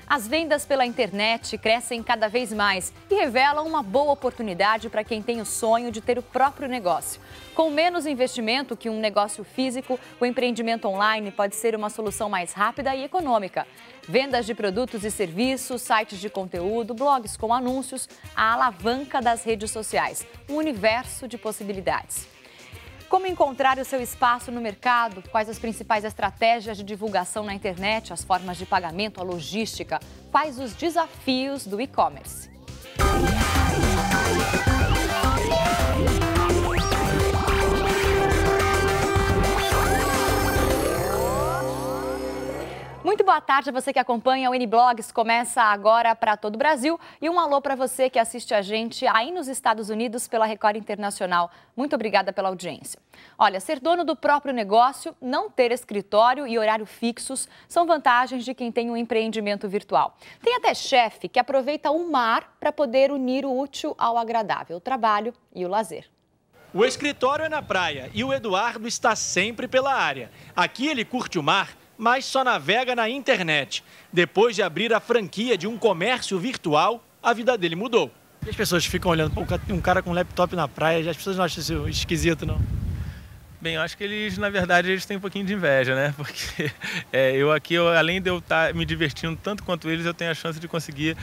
As vendas pela internet crescem cada vez mais e revelam uma boa oportunidade para quem tem o sonho de ter o próprio negócio. Com menos investimento que um negócio físico, o empreendimento online pode ser uma solução mais rápida e econômica. Vendas de produtos e serviços, sites de conteúdo, blogs com anúncios, a alavanca das redes sociais, um universo de possibilidades. Como encontrar o seu espaço no mercado? Quais as principais estratégias de divulgação na internet? As formas de pagamento, a logística? Quais os desafios do e-commerce? Muito boa tarde a você que acompanha o N-Blogs. Começa agora para todo o Brasil. E um alô para você que assiste a gente aí nos Estados Unidos pela Record Internacional. Muito obrigada pela audiência. Olha, ser dono do próprio negócio, não ter escritório e horário fixos são vantagens de quem tem um empreendimento virtual. Tem até chefe que aproveita o mar para poder unir o útil ao agradável, o trabalho e o lazer. O escritório é na praia e o Eduardo está sempre pela área. Aqui ele curte o mar, mas só navega na internet. Depois de abrir a franquia de um comércio virtual, a vida dele mudou. E as pessoas ficam olhando, um cara com um laptop na praia, as pessoas não acham isso esquisito, não? Bem, eu acho que eles, na verdade, eles têm um pouquinho de inveja, né? Porque além de eu estar me divertindo tanto quanto eles, eu tenho a chance de conseguir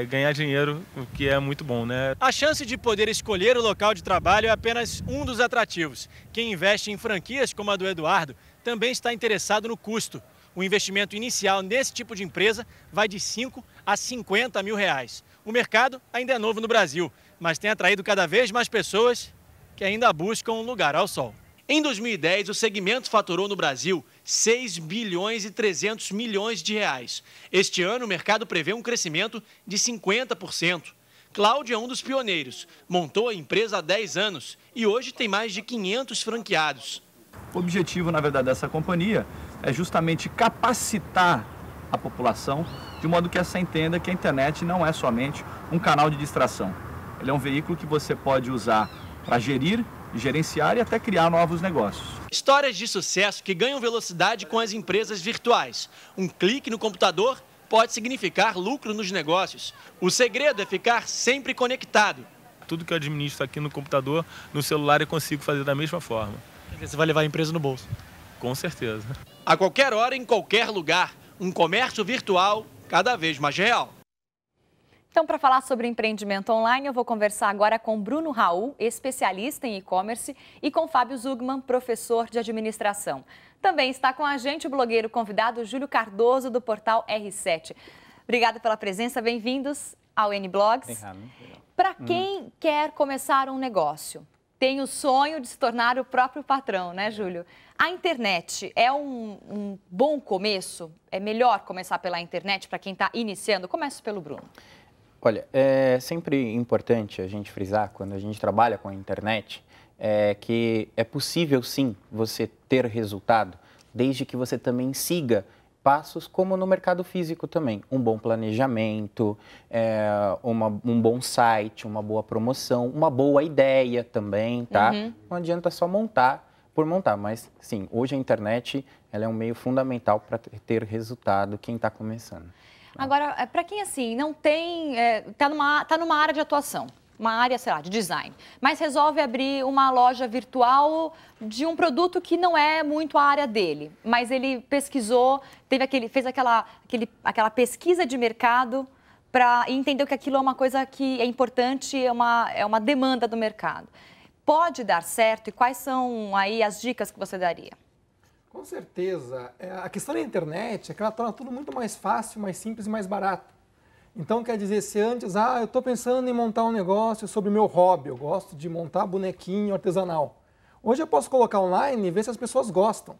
ganhar dinheiro, o que é muito bom, né? A chance de poder escolher o local de trabalho é apenas um dos atrativos. Quem investe em franquias como a do Eduardo também está interessado no custo. O investimento inicial nesse tipo de empresa vai de 5 a 50 mil reais. O mercado ainda é novo no Brasil, mas tem atraído cada vez mais pessoas que ainda buscam um lugar ao sol. Em 2010, o segmento faturou no Brasil 6 bilhões e 300 milhões de reais. Este ano, o mercado prevê um crescimento de 50%. Cláudio é um dos pioneiros, montou a empresa há 10 anos e hoje tem mais de 500 franqueados. O objetivo, na verdade, dessa companhia é justamente capacitar a população de modo que essa entenda que a internet não é somente um canal de distração. Ele é um veículo que você pode usar para gerir, gerenciar e até criar novos negócios. Histórias de sucesso que ganham velocidade com as empresas virtuais. Um clique no computador pode significar lucro nos negócios. O segredo é ficar sempre conectado. Tudo que eu administro aqui no computador, no celular, eu consigo fazer da mesma forma. Você vai levar a empresa no bolso. Com certeza. A qualquer hora, em qualquer lugar, um comércio virtual cada vez mais real. Então, para falar sobre empreendimento online, eu vou conversar agora com Bruno Raul, especialista em e-commerce, e com Fábio Zugman, professor de administração. Também está com a gente o blogueiro convidado Júlio Cardoso, do portal R7. Obrigada pela presença, bem-vindos ao N-Blogs. Para quem quer começar um negócio, tem o sonho de se tornar o próprio patrão, né, Júlio? A internet é um bom começo? É melhor começar pela internet para quem está iniciando? Começo pelo Bruno. Olha, é sempre importante a gente frisar, quando a gente trabalha com a internet, que é possível sim você ter resultado, desde que você também siga passos como no mercado físico também. Um bom planejamento, um bom site, uma boa promoção, uma boa ideia também, tá? Uhum. Não adianta só montar por montar, mas sim, hoje a internet ela é um meio fundamental para ter resultado quem está começando. Agora, para quem assim não tem, tá numa área de atuação, uma área, sei lá, de design, mas resolve abrir uma loja virtual de um produto que não é muito a área dele, mas ele pesquisou, fez aquela pesquisa de mercado e entendeu que aquilo é uma coisa que é importante, é uma demanda do mercado. Pode dar certo e quais são aí as dicas que você daria? Com certeza. A questão da internet é que ela torna tudo muito mais fácil, mais simples e mais barato. Então, quer dizer, se antes, eu estou pensando em montar um negócio sobre o meu hobby, eu gosto de montar bonequinho artesanal. Hoje eu posso colocar online e ver se as pessoas gostam.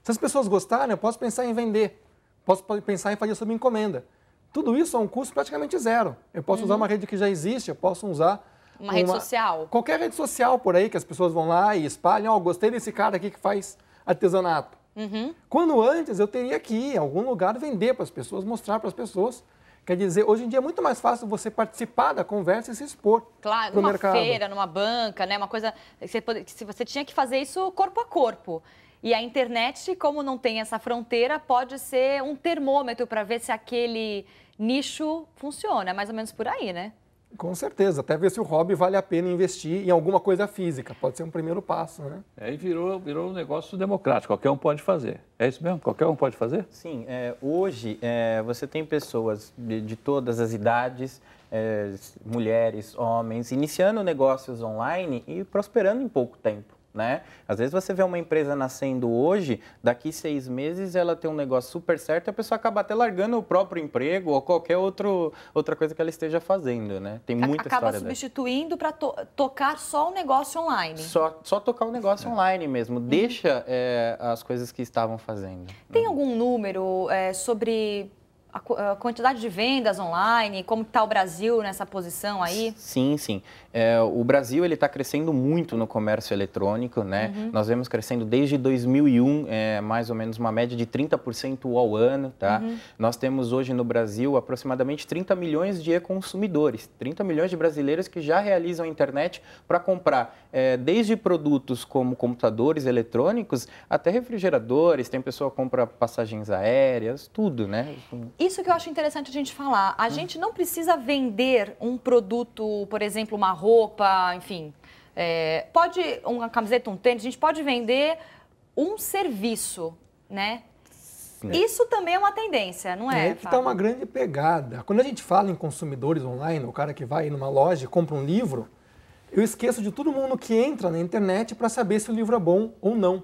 Se as pessoas gostarem, eu posso pensar em vender, posso pensar em fazer sob encomenda. Tudo isso a um custo praticamente zero. Eu posso usar uma rede que já existe, eu posso usar uma rede social. Qualquer rede social por aí que as pessoas vão lá e espalham, gostei desse cara aqui que faz artesanato. Uhum. Quando antes eu teria que ir em algum lugar vender para as pessoas, mostrar para as pessoas. Quer dizer, hoje em dia é muito mais fácil você participar da conversa e se expor claro, para o numa mercado. Feira, numa banca, né? Uma coisa se você tinha que fazer isso corpo a corpo. E a internet, como não tem essa fronteira, pode ser um termômetro para ver se aquele nicho funciona. É mais ou menos por aí, né? Com certeza, até ver se o hobby vale a pena investir em alguma coisa física. Pode ser um primeiro passo, né? Aí virou um negócio democrático, qualquer um pode fazer. É isso mesmo? Qualquer um pode fazer? Sim, hoje você tem pessoas de todas as idades, mulheres, homens, iniciando negócios online e prosperando em pouco tempo. Né? Às vezes você vê uma empresa nascendo hoje, daqui 6 meses ela tem um negócio super certo e a pessoa acaba até largando o próprio emprego ou qualquer outra coisa que ela esteja fazendo, né? Tem muita história acaba substituindo para tocar só o negócio online. Só tocar o negócio online mesmo, deixa as coisas que estavam fazendo. Tem algum número sobre a quantidade de vendas online, como está o Brasil nessa posição aí? Sim. O Brasil está crescendo muito no comércio eletrônico, né? Nós vemos crescendo desde 2001, mais ou menos uma média de 30% ao ano, tá? Nós temos hoje no Brasil aproximadamente 30 milhões de e-consumidores, 30 milhões de brasileiros que já realizam a internet para comprar desde produtos como computadores eletrônicos até refrigeradores, tem pessoa que compra passagens aéreas, tudo, né? Isso que eu acho interessante a gente falar. A gente não precisa vender um produto, por exemplo, uma roupa, enfim. Pode, uma camiseta, um tênis, a gente pode vender um serviço, né? Isso também é uma tendência, não é? É que está uma grande pegada. Quando a gente fala em consumidores online, o cara que vai numa loja e compra um livro, eu esqueço de todo mundo que entra na internet para saber se o livro é bom ou não.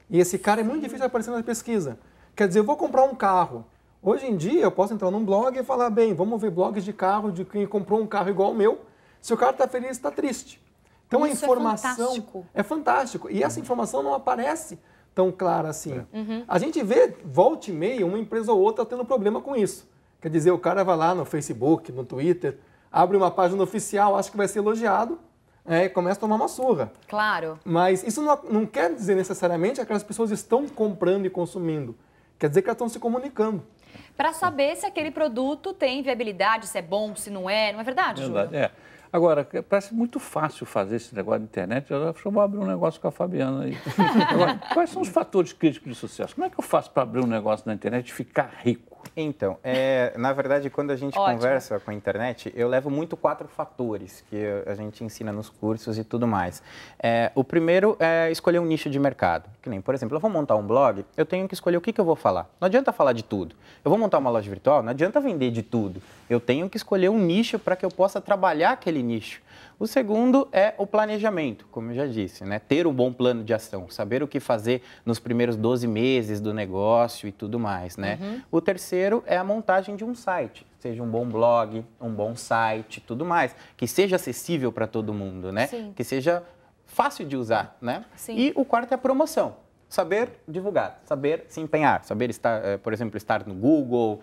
E esse cara é muito difícil de aparecer na pesquisa. Quer dizer, eu vou comprar um carro. Hoje em dia, eu posso entrar num blog e falar, bem, vamos ver blogs de carro, de quem comprou um carro igual ao meu. Se o cara está feliz, está triste. Então, isso a informação é fantástico. E essa informação não aparece tão clara assim. A gente vê, volta e meia, uma empresa ou outra tendo problema com isso. Quer dizer, o cara vai lá no Facebook, no Twitter, abre uma página oficial, acha que vai ser elogiado, e começa a tomar uma surra. Claro. Mas isso não quer dizer necessariamente que aquelas pessoas estão comprando e consumindo. Quer dizer que elas estão se comunicando. Para saber se aquele produto tem viabilidade, se é bom, se não é verdade, Júlio? Agora, parece muito fácil fazer esse negócio de internet. Eu acho que eu vou abrir um negócio com a Fabiana aí. Agora, quais são os fatores críticos de sucesso? Como é que eu faço para abrir um negócio na internet e ficar rico? Então, na verdade, quando a gente conversa com a internet, eu levo muito 4 fatores que a gente ensina nos cursos e tudo mais. O primeiro é escolher um nicho de mercado. Que nem, por exemplo, eu vou montar um blog, eu tenho que escolher o que eu vou falar. Não adianta falar de tudo. Eu vou montar uma loja virtual, não adianta vender de tudo. Eu tenho que escolher um nicho para que eu possa trabalhar aquele nicho. O segundo é o planejamento, como eu já disse, né? Ter um bom plano de ação, saber o que fazer nos primeiros 12 meses do negócio e tudo mais, né? O terceiro é a montagem de um site, seja um bom blog, um bom site, tudo mais, que seja acessível para todo mundo, né? Sim. Que seja fácil de usar, né? Sim. E o quarto é a promoção. Saber divulgar, saber se empenhar, saber estar, por exemplo, estar no Google,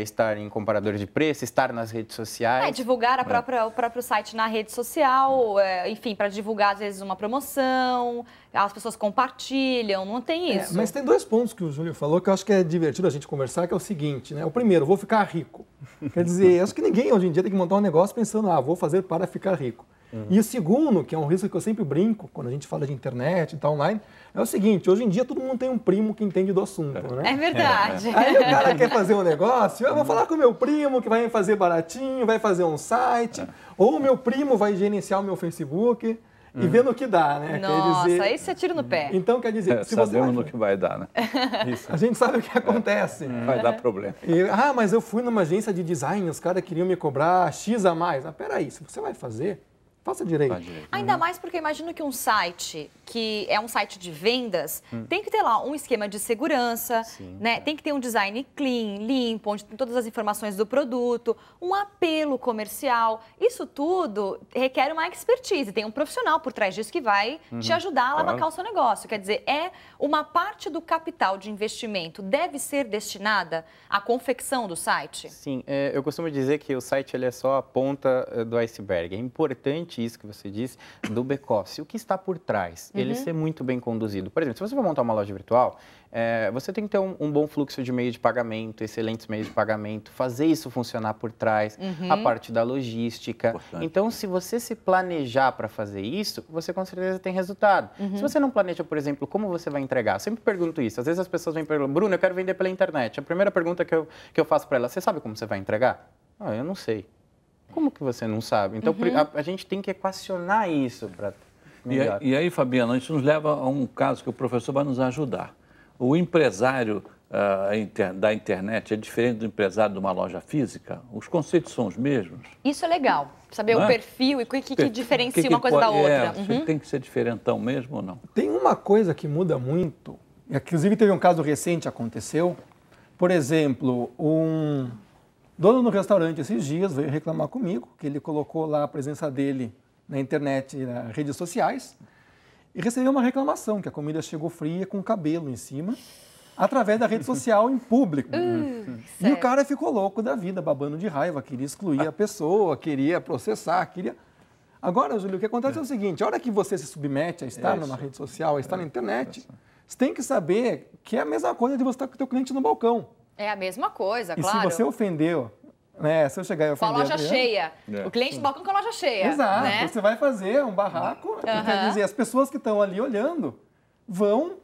estar em comparadores de preço, estar nas redes sociais. Divulgar o próprio site na rede social, enfim, para divulgar, às vezes, uma promoção, as pessoas compartilham, não tem isso. Mas tem 2 pontos que o Júlio falou que eu acho que é divertido a gente conversar, que é o seguinte, né? O primeiro, vou ficar rico. Quer dizer, acho que ninguém hoje em dia tem que montar um negócio pensando, vou fazer para ficar rico. E o segundo, que é um risco que eu sempre brinco quando a gente fala de internet e tal online, é o seguinte, hoje em dia todo mundo tem um primo que entende do assunto, né? É verdade. Aí o cara quer fazer um negócio, eu vou falar com o meu primo que vai fazer baratinho, vai fazer um site, ou o meu primo vai gerenciar o meu Facebook e vendo o que dá, né? Nossa, quer dizer, isso é tiro no pé. Então, quer dizer, se sabemos no que vai dar, né? Isso. A gente sabe o que acontece. Vai dar problema. Mas eu fui numa agência de design, os caras queriam me cobrar X a mais. Peraí, se você vai fazer, faça direito. Ainda mais porque eu imagino que um site, que é um site de vendas, tem que ter lá um esquema de segurança, né? Tem que ter um design clean, limpo, onde tem todas as informações do produto, um apelo comercial. Isso tudo requer uma expertise. Tem um profissional por trás disso que vai te ajudar a alavancar o seu negócio. Quer dizer, uma parte do capital de investimento deve ser destinada à confecção do site? Sim, eu costumo dizer que o site ele é só a ponta do iceberg. É importante exatamente isso que você disse, do back-office. O que está por trás? Ele ser muito bem conduzido. Por exemplo, se você for montar uma loja virtual, você tem que ter um bom fluxo de meio de pagamento, excelentes meios de pagamento, fazer isso funcionar por trás, a parte da logística. Importante. Então, se você se planejar para fazer isso, você com certeza tem resultado. Se você não planeja, por exemplo, como você vai entregar, eu sempre pergunto isso. Às vezes as pessoas vêm perguntar, Bruno, eu quero vender pela internet. A primeira pergunta que eu faço para ela, você sabe como você vai entregar? Ah, eu não sei. Como que você não sabe? Então, a gente tem que equacionar isso para melhor. E aí, Fabiana, isso nos leva a um caso que o professor vai nos ajudar. O empresário da internet é diferente do empresário de uma loja física? Os conceitos são os mesmos? Isso é legal, saber Não o é? perfil e o que diferencia uma coisa da outra. Tem que ser diferentão mesmo ou não? Tem uma coisa que muda muito, e inclusive teve um caso recente que aconteceu. Por exemplo, um dono do restaurante esses dias veio reclamar comigo que ele colocou lá a presença dele na internet e nas redes sociais e recebeu uma reclamação que a comida chegou fria com cabelo em cima, através da rede social em público. E o cara ficou louco da vida, babando de raiva, queria excluir a pessoa, queria processar, queria... Agora, Júlio, o que acontece é o seguinte, a hora que você se submete a estar numa rede social, a estar na internet, você tem que saber que é a mesma coisa de você estar com o teu cliente no balcão. É a mesma coisa, E claro. se você ofendeu, né, se eu chegar e ofender... Com a loja cheia. O cliente do balcão com a loja cheia. Exato, né? você vai fazer um barraco, quer dizer, as pessoas que estão ali olhando vão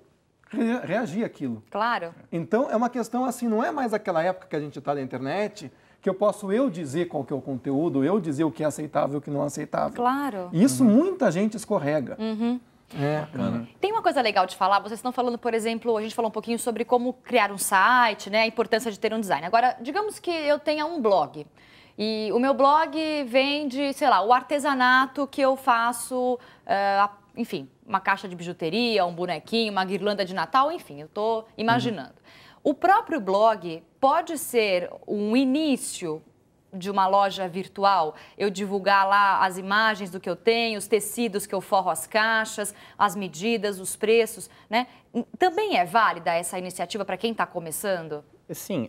reagir àquilo. Claro. Então, é uma questão assim, não é mais aquela época que a gente está na internet, que eu posso dizer qual que é o conteúdo, eu dizer o que é aceitável e o que não é aceitável. Claro. E isso muita gente escorrega. Tem uma coisa legal de falar, vocês estão falando, por exemplo, a gente falou um pouquinho sobre como criar um site, né, a importância de ter um design. Agora, digamos que eu tenha um blog e o meu blog vende, sei lá, o artesanato que eu faço, enfim, uma caixa de bijuteria, um bonequinho, uma guirlanda de Natal, enfim, eu estou imaginando. O próprio blog pode ser um início de uma loja virtual, eu divulgar lá as imagens do que eu tenho, os tecidos que eu forro as caixas, as medidas, os preços, né? Também é válida essa iniciativa para quem está começando? Sim,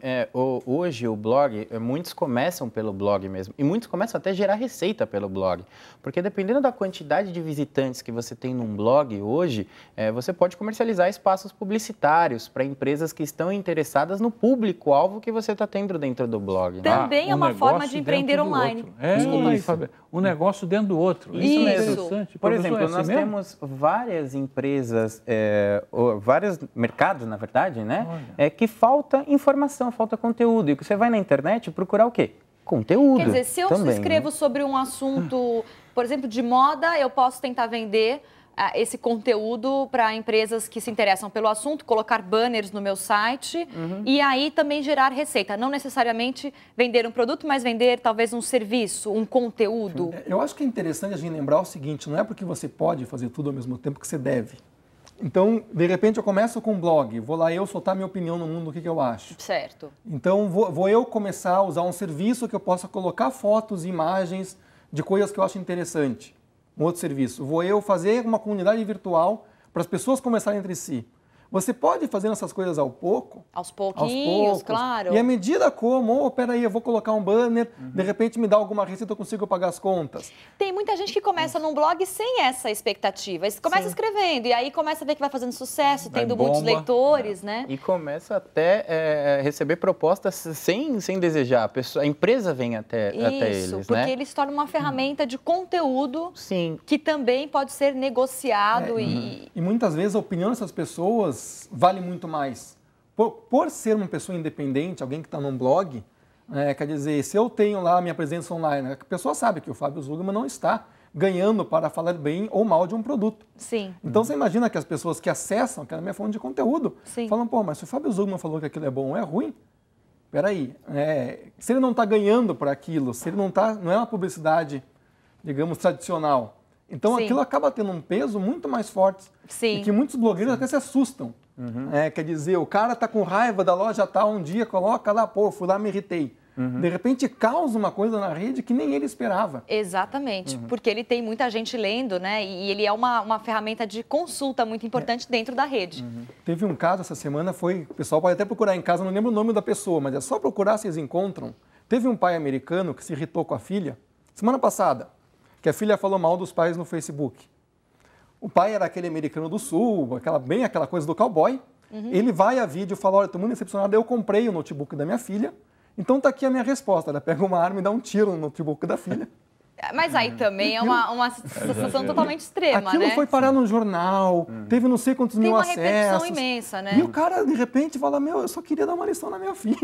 hoje o blog, muitos começam pelo blog mesmo, e muitos começam até a gerar receita pelo blog, porque dependendo da quantidade de visitantes que você tem num blog hoje, você pode comercializar espaços publicitários para empresas que estão interessadas no público-alvo que você está tendo dentro do blog. Né? Também é uma forma de empreender online. Um negócio dentro do outro. Isso mesmo. Interessante. Por exemplo, Professor, é nós assim mesmo? temos várias empresas, vários mercados, na verdade, né, que falta informação, falta conteúdo. E você vai na internet procurar o quê? Conteúdo. Quer dizer, se eu também, escrevo sobre um assunto, por exemplo, de moda, eu posso tentar vender esse conteúdo para empresas que se interessam pelo assunto, colocar banners no meu site e aí também gerar receita. Não necessariamente vender um produto, mas vender talvez um serviço, um conteúdo. Eu acho que é interessante a gente lembrar o seguinte, não é porque você pode fazer tudo ao mesmo tempo que você deve. Então, de repente, eu começo com um blog, vou lá eu soltar minha opinião no mundo, o que eu acho. Certo. Então, vou eu começar a usar um serviço que eu possa colocar fotos e imagens de coisas que eu acho interessante. Um outro serviço. Vou eu fazer uma comunidade virtual para as pessoas conversarem entre si. Você pode fazer essas coisas aos pouquinhos, claro. E à medida como, peraí, eu vou colocar um banner, de repente me dá alguma receita, eu consigo pagar as contas. Tem muita gente que começa num blog sem essa expectativa. Começa escrevendo e aí começa a ver que vai fazendo sucesso, tendo muitos leitores, né? E começa até receber propostas sem desejar. A empresa vem até eles, Isso, porque né? eles se tornam uma ferramenta de conteúdo Sim. que também pode ser negociado E muitas vezes a opinião dessas pessoas vale muito mais. Por ser uma pessoa independente, alguém que está num blog, quer dizer, se eu tenho lá a minha presença online, a pessoa sabe que o Fábio Zuckerman não está ganhando para falar bem ou mal de um produto. Sim. Então você imagina que as pessoas que acessam aquela minha fonte de conteúdo falam, pô, mas se o Fábio Zuckerman falou que aquilo é bom ou é ruim, peraí, se ele não está ganhando por aquilo, se ele não é uma publicidade, digamos, tradicional, então aquilo acaba tendo um peso muito mais forte. Sim. E que muitos blogueiros até se assustam. Quer dizer, o cara está com raiva da loja tal, um dia coloca lá, pô, fui lá, me irritei. De repente causa uma coisa na rede que nem ele esperava. Exatamente, porque ele tem muita gente lendo, né? E ele é uma ferramenta de consulta muito importante dentro da rede. Teve um caso essa semana, o pessoal pode até procurar em casa, não lembro o nome da pessoa, mas é só procurar se eles encontram. Teve um pai americano que se irritou com a filha, semana passada, que a filha falou mal dos pais no Facebook. O pai era aquele americano do sul, bem aquela coisa do cowboy. Ele vai a vídeo e fala, olha, estou muito decepcionado, eu comprei o notebook da minha filha, então está aqui a minha resposta. Ela pega uma arma e dá um tiro no notebook da filha. Mas aí também é uma situação totalmente extrema, Aquilo foi parar no jornal, teve não sei quantos mil acessos. Tem uma repercussão imensa, né? E o cara, de repente, fala, eu só queria dar uma lição na minha filha.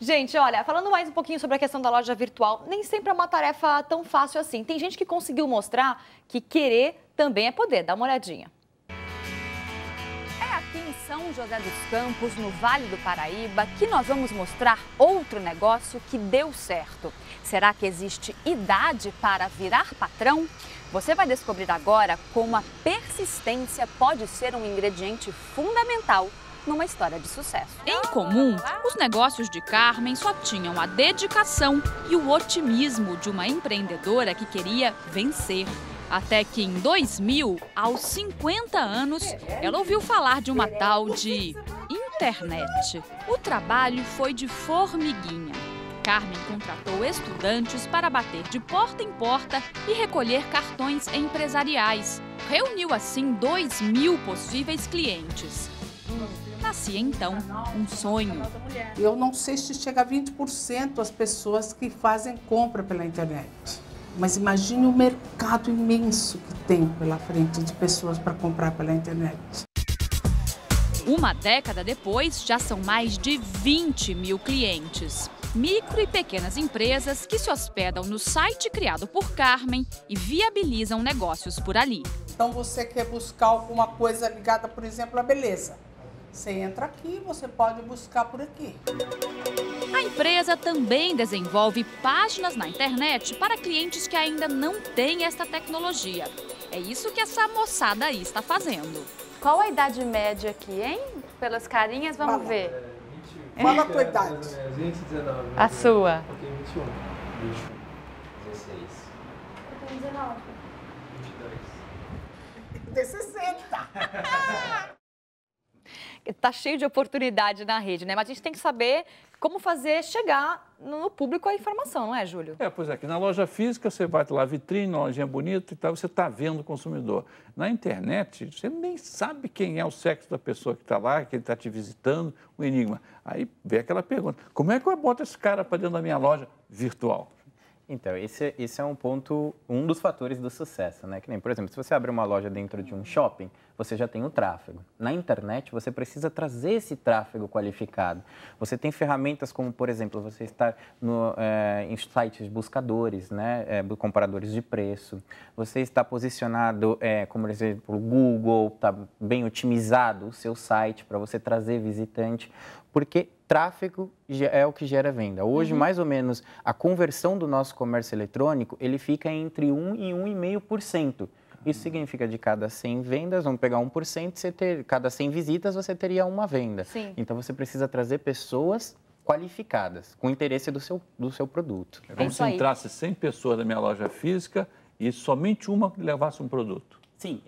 Gente, olha, falando mais um pouquinho sobre a questão da loja virtual, nem sempre é uma tarefa tão fácil assim. Tem gente que conseguiu mostrar que querer também é poder. Dá uma olhadinha. É aqui em São José dos Campos, no Vale do Paraíba, que nós vamos mostrar outro negócio que deu certo. Será que existe idade para virar patrão? Você vai descobrir agora como a persistência pode ser um ingrediente fundamental numa história de sucesso. Em comum, os negócios de Carmen só tinham a dedicação e o otimismo de uma empreendedora que queria vencer. Até que em 2000, aos 50 anos, ela ouviu falar de uma tal de internet. O trabalho foi de formiguinha. Carmen contratou estudantes para bater de porta em porta e recolher cartões empresariais. Reuniu assim 2.000 possíveis clientes. Nascia então um sonho. Eu não sei se chega a 20% as pessoas que fazem compra pela internet. Mas imagine o mercado imenso que tem pela frente de pessoas para comprar pela internet. Uma década depois, já são mais de 20.000 clientes. Micro e pequenas empresas que se hospedam no site criado por Carmen e viabilizam negócios por ali. Então você quer buscar alguma coisa ligada, por exemplo, à beleza. Você entra aqui, você pode buscar por aqui. A empresa também desenvolve páginas na internet para clientes que ainda não têm essa tecnologia. É isso que essa moçada aí está fazendo. Qual a idade média aqui, hein? Pelas carinhas, vamos ver. Fala a tua idade. 20, 19. A sua? Eu tenho 21. 21. 16. Eu tenho 19. 22. Tem 60. Tá cheio de oportunidade na rede, né? Mas a gente tem que saber como fazer chegar no público a informação, não é, Júlio? Pois é, que na loja física você vai lá, vitrine, uma lojinha bonita e tal, você está vendo o consumidor. Na internet, você nem sabe quem é o sexo da pessoa que está lá, que ele está te visitando, o enigma. Aí vem aquela pergunta, como é que eu boto esse cara para dentro da minha loja virtual? Então, esse é um dos fatores do sucesso, né? Que nem, por exemplo, se você abre uma loja dentro de um shopping, você já tem o tráfego. Na internet, você precisa trazer esse tráfego qualificado. Você tem ferramentas como, por exemplo, você estar em sites buscadores, né? Comparadores de preço. Você está posicionado, como, por exemplo, o Google, está bem otimizado o seu site para você trazer visitante, porque tráfego é o que gera venda. Hoje, mais ou menos, a conversão do nosso comércio eletrônico, ele fica entre 1% e 1,5%. Isso significa de cada 100 vendas, vamos pegar 1%, cada 100 visitas você teria uma venda. Sim. Então, você precisa trazer pessoas qualificadas, com interesse do seu produto. É como se entrasse 100 pessoas na minha loja física e somente uma levasse um produto. Sim,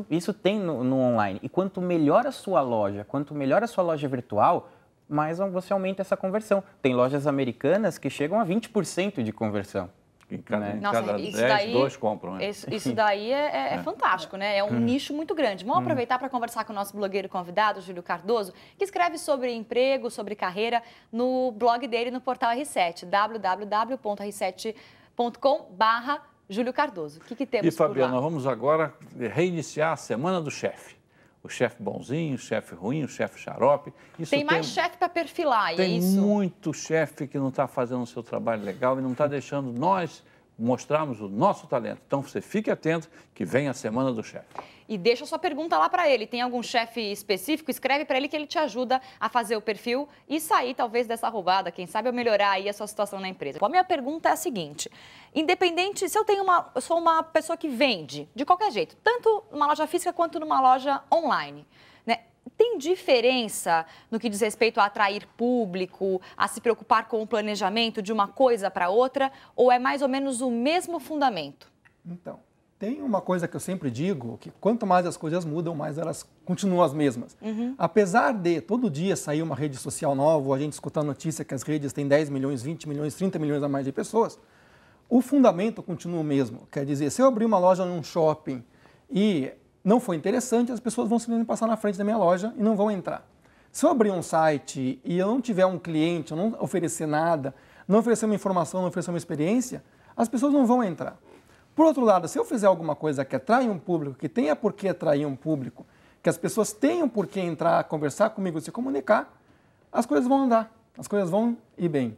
isso tem no online. E quanto melhor a sua loja, quanto melhor a sua loja virtual, mais você aumenta essa conversão. Tem lojas americanas que chegam a 20% de conversão. Em cada, Nossa, 10, 2 compram. Né? Isso daí é fantástico, né? É um nicho muito grande. Vamos aproveitar para conversar com o nosso blogueiro convidado, Júlio Cardoso, que escreve sobre emprego, sobre carreira, no blog dele no portal R7, www.r7.com/Júlio Cardoso. O que temos por lá? E, Fabiana, vamos agora reiniciar a Semana do Chefe. O chefe bonzinho, o chefe ruim, o chefe xarope. Tem mais chefe para perfilar, é isso? Tem muito chefe que não está fazendo o seu trabalho legal e não está deixando nós mostrarmos o nosso talento. Então, você fique atento que vem a Semana do Chefe. E deixa sua pergunta lá para ele. Tem algum chefe específico? Escreve para ele que ele te ajuda a fazer o perfil e sair, talvez, dessa roubada. Quem sabe, ou melhorar aí a sua situação na empresa. A minha pergunta é a seguinte. Independente, se eu sou uma pessoa que vende, de qualquer jeito, tanto numa loja física quanto numa loja online, né? Tem diferença no que diz respeito a atrair público, a se preocupar com o planejamento de uma coisa para outra, ou é mais ou menos o mesmo fundamento? Então, tem uma coisa que eu sempre digo, que quanto mais as coisas mudam, mais elas continuam as mesmas. Apesar de todo dia sair uma rede social nova, a gente escutar a notícia que as redes têm 10 milhões, 20 milhões, 30 milhões a mais de pessoas, o fundamento continua o mesmo. Quer dizer, se eu abrir uma loja num shopping e não for interessante, as pessoas vão simplesmente passar na frente da minha loja e não vão entrar. Se eu abrir um site e eu não tiver um cliente, eu não oferecer nada, não oferecer uma informação, não oferecer uma experiência, as pessoas não vão entrar. Por outro lado, se eu fizer alguma coisa que atrai um público, que tenha por que atrair um público, que as pessoas tenham por que entrar, conversar comigo, se comunicar, as coisas vão andar, as coisas vão ir bem.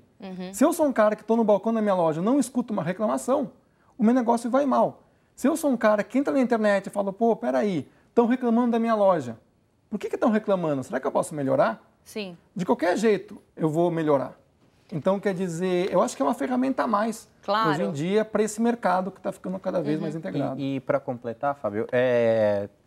Se eu sou um cara que estou no balcão da minha loja e não escuto uma reclamação, o meu negócio vai mal. Se eu sou um cara que entra na internet e fala, pô, peraí, estão reclamando da minha loja. Por que estão reclamando? Será que eu posso melhorar? Sim. De qualquer jeito, eu vou melhorar. Então, quer dizer, eu acho que é uma ferramenta a mais, hoje em dia, para esse mercado que está ficando cada vez mais integrado. E para completar, Fábio,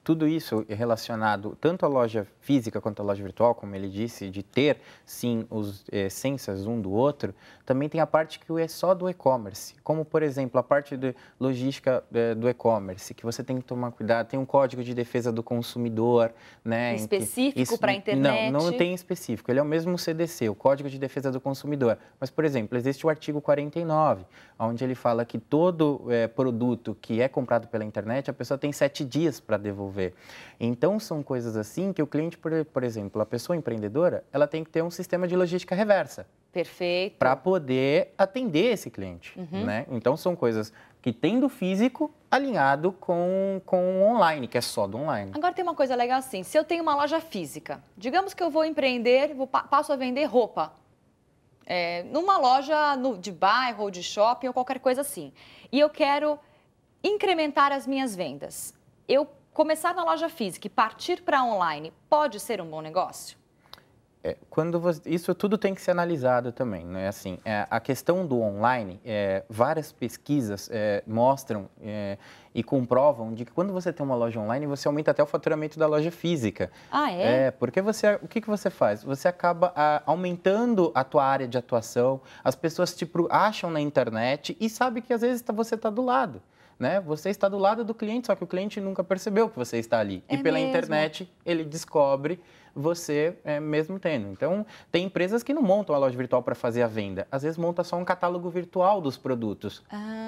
tudo isso é relacionado tanto à loja física quanto à loja virtual, como ele disse, de ter, sim, os essências um do outro, também tem a parte que é só do e-commerce, como, por exemplo, a parte de logística do e-commerce, que você tem que tomar cuidado, tem um código de defesa do consumidor, né? Específico para a internet? Não tem específico, ele é o mesmo CDC, o Código de Defesa do Consumidor. Mas, por exemplo, existe o artigo 49, onde ele fala que todo produto que é comprado pela internet, a pessoa tem 7 dias para devolver. Então, são coisas assim que o cliente, por exemplo, a pessoa empreendedora, ela tem que ter um sistema de logística reversa. Perfeito. Para poder atender esse cliente, né? Então, são coisas que tem do físico alinhado com o online, que é só do online. Agora, tem uma coisa legal assim, se eu tenho uma loja física, digamos que eu vou empreender, passo a vender roupa, numa loja de bairro ou de shopping ou qualquer coisa assim, e eu quero incrementar as minhas vendas, eu começar na loja física e partir para online, pode ser um bom negócio? Isso tudo tem que ser analisado também, né? Assim, a questão do online, várias pesquisas mostram e comprovam de que quando você tem uma loja online, você aumenta até o faturamento da loja física. Ah, é? Porque o que você faz? Você acaba aumentando a tua área de atuação, as pessoas te acham na internet e sabem que às vezes você está do lado. Né? Você está do lado do cliente, só que o cliente nunca percebeu que você está ali. E pela internet ele descobre você mesmo tendo. Então, tem empresas que não montam a loja virtual para fazer a venda. Às vezes monta só um catálogo virtual dos produtos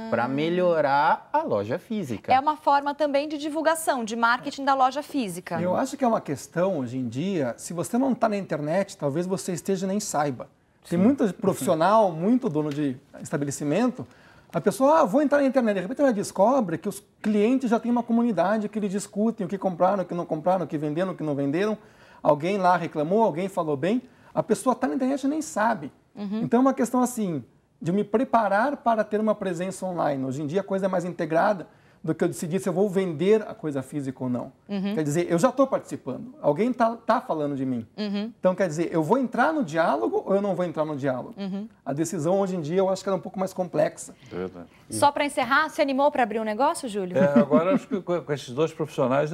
para melhorar a loja física. É uma forma também de divulgação, de marketing da loja física. Eu acho que é uma questão, hoje em dia, se você não está na internet, talvez você esteja e nem saiba. Tem muito profissional, muito dono de estabelecimento. A pessoa, vou entrar na internet, de repente ela descobre que os clientes já têm uma comunidade que eles discutem o que compraram, o que não compraram, o que venderam, o que não venderam. Alguém lá reclamou, alguém falou bem. A pessoa está na internet e nem sabe. Então é uma questão assim, de me preparar para ter uma presença online. Hoje em dia a coisa é mais integrada do que eu decidir se eu vou vender a coisa física ou não. Quer dizer, eu já estou participando, alguém tá falando de mim. Então, quer dizer, eu vou entrar no diálogo ou eu não vou entrar no diálogo? A decisão, hoje em dia, eu acho que ela é um pouco mais complexa. Só para encerrar, se animou para abrir um negócio, Júlio? Agora, acho que com esses dois profissionais,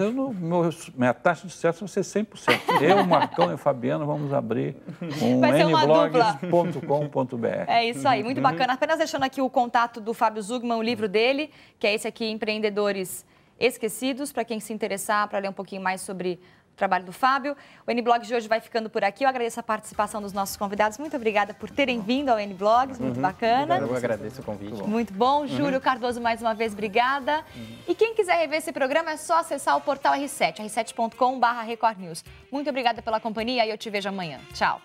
minha taxa de sucesso vai ser 100%. Eu, o Marcão e o Fabiano vamos abrir um nblogs.com.br. É isso aí, muito bacana. Apenas deixando aqui o contato do Fábio Zugman, o livro dele, que é esse aqui, Empreendedores Esquecidos, para quem se interessar, para ler um pouquinho mais sobre o trabalho do Fábio. O N-Blogs de hoje vai ficando por aqui. Eu agradeço a participação dos nossos convidados. Muito obrigada por terem vindo ao N-Blogs, muito bacana. Eu agradeço o convite. Muito bom. Júlio Cardoso, mais uma vez, obrigada. E quem quiser rever esse programa, é só acessar o portal R7, r7.com/recordnews. Muito obrigada pela companhia e eu te vejo amanhã. Tchau.